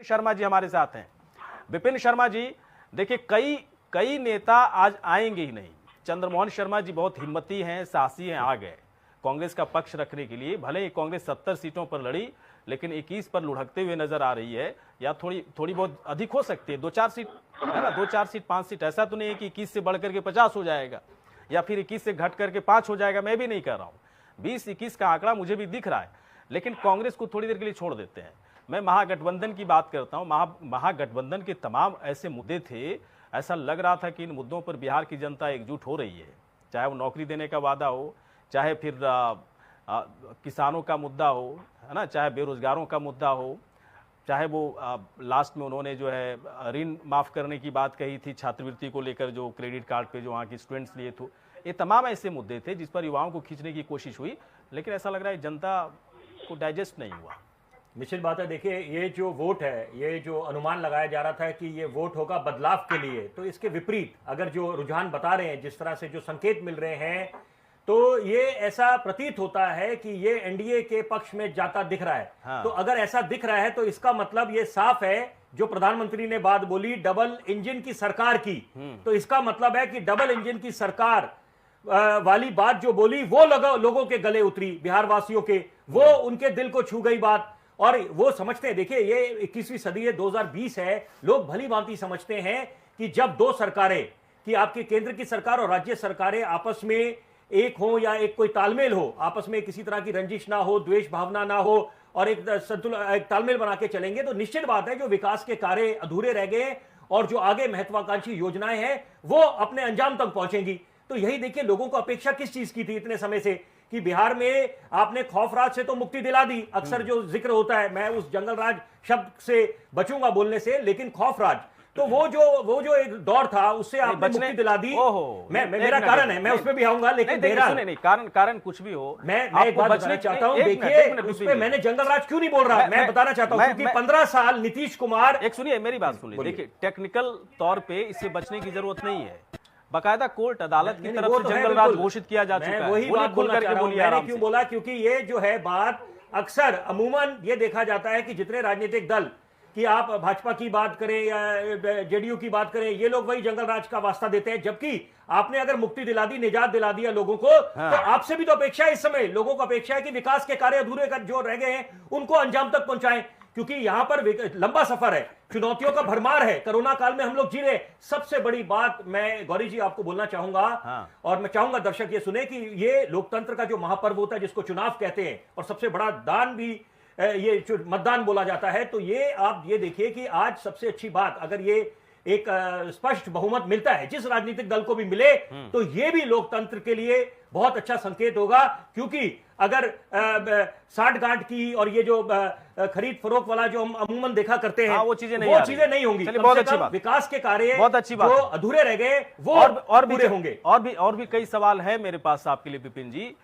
शर्मा जी हमारे साथ हैं। विपिन शर्मा जी, देखिए कई कई नेता आज आएंगे ही नहीं। चंद्रमोहन शर्मा जी बहुत हिम्मती हैं, साहसी हैं, आ गए कांग्रेस का पक्ष रखने के लिए। भले ही कांग्रेस 70 सीटों पर लड़ी, लेकिन 21 पर लुढ़कते हुए नजर आ रही है, या थोड़ी बहुत अधिक हो सकती है, 2-4 सीट है ना, 2-4 सीट 5 सीट। ऐसा तो नहीं है कि 21 से बढ़कर के 50 हो जाएगा या फिर 21 से घट करके 5 हो जाएगा, मैं भी नहीं कह रहा हूं। 20-21 का आंकड़ा मुझे भी दिख रहा है, लेकिन कांग्रेस को थोड़ी देर के लिए छोड़ देते हैं। मैं महागठबंधन की बात करता हूं। महागठबंधन के तमाम ऐसे मुद्दे थे, ऐसा लग रहा था कि इन मुद्दों पर बिहार की जनता एकजुट हो रही है, चाहे वो नौकरी देने का वादा हो, चाहे फिर किसानों का मुद्दा हो, है ना, चाहे बेरोजगारों का मुद्दा हो, चाहे वो लास्ट में उन्होंने जो है ऋण माफ करने की बात कही थी, छात्रवृत्ति को लेकर जो क्रेडिट कार्ड पे जो वहाँ की स्टूडेंट्स लिए थे। ये तमाम ऐसे मुद्दे थे जिस पर युवाओं को खींचने की कोशिश हुई, लेकिन ऐसा लग रहा है जनता को डाइजेस्ट नहीं हुआ। निश्चित बात है। देखिए, ये जो वोट है, ये जो अनुमान लगाया जा रहा था कि ये वोट होगा बदलाव के लिए, तो इसके विपरीत अगर जो रुझान बता रहे हैं, जिस तरह से जो संकेत मिल रहे हैं, तो ये ऐसा प्रतीत होता है कि ये एनडीए के पक्ष में जाता दिख रहा है। हाँ। तो अगर ऐसा दिख रहा है तो इसका मतलब ये साफ है, जो प्रधानमंत्री ने बात बोली डबल इंजन की सरकार की, तो इसका मतलब है कि डबल इंजन की सरकार वाली बात जो बोली वो लोगों के गले उतरी, बिहार वासियों के, वो उनके दिल को छू गई बात, और वो समझते हैं। देखिए, ये 21वीं सदी है, 2020 है, लोग भली भांति समझते हैं कि जब दो सरकारें, कि आपके केंद्र की सरकार और राज्य सरकारें आपस में एक हो, या एक कोई तालमेल हो, आपस में किसी तरह की रंजिश ना हो, द्वेष भावना ना हो, और एक तालमेल बना के चलेंगे, तो निश्चित बात है जो विकास के कार्य अधूरे रह गए और जो आगे महत्वाकांक्षी योजनाएं हैं वो अपने अंजाम तक पहुंचेंगी। तो यही देखिए, लोगों को अपेक्षा किस चीज की थी इतने समय से, कि बिहार में आपने खौफराज से तो मुक्ति दिला दी। अक्सर जो जिक्र होता है, मैं उस जंगल राज शब्द से बचूंगा बोलने से, लेकिन खौफराज, तो वो जो एक दौर था उससे आपने मुक्ति दिला दी। मेरा कारण है, मैं उसमें भी आऊंगा, लेकिन नहीं, कारण कुछ भी हो, मैं एक बात बताना चाहता हूं। देखिए, उसमें मैंने जंगल राज क्यों नहीं बोल रहा, मैं बताना चाहता हूं, क्योंकि 15 साल नीतीश कुमार, एक सुनिए मेरी बात सुनिए। देखिए, टेक्निकल तौर पे इससे बचने की जरूरत नहीं है, बाकायदा कोर्ट अदालत की तरफ से जंगल राज घोषित किया जा चुका है। वही बात बोलना चाह रहा हूं। मैंने क्यों बोला, क्योंकि ये जो है बात अक्सर अमूमन ये देखा जाता है कि जितने राजनीतिक दल, कि आप भाजपा की बात करें या जेडीयू की बात करें, ये लोग वही जंगल राज का वास्ता देते हैं, जबकि आपने अगर मुक्ति दिला दी, निजात दिला दिया लोगों को, तो आपसे भी तो अपेक्षा है, इस समय लोगों को अपेक्षा है कि विकास के कार्य अधूरे जो रह गए हैं उनको अंजाम तक पहुंचाएं, क्योंकि यहां पर लंबा सफर है, चुनौतियों का भरमार है, कोरोना काल में हम लोग जी रहे। सबसे बड़ी बात मैं गौरी जी आपको बोलना चाहूंगा, और मैं चाहूंगा दर्शक ये सुने, कि ये लोकतंत्र का जो महापर्व होता है जिसको चुनाव कहते हैं, और सबसे बड़ा दान भी ये मतदान बोला जाता है, तो ये आप ये देखिए कि आज सबसे अच्छी बात, अगर ये एक स्पष्ट बहुमत मिलता है, जिस राजनीतिक दल को भी मिले, तो ये भी लोकतंत्र के लिए बहुत अच्छा संकेत होगा, क्योंकि अगर साठगांठ की और ये जो खरीद फरोख्त वाला जो हम अमूमन देखा करते हैं, वो चीजें नहीं होंगी। बहुत अच्छी बात, विकास के कार्य बहुत अच्छी बात, जो अधूरे रह गए वो और पूरे होंगे। और भी कई सवाल है मेरे पास आपके लिए विपिन जी,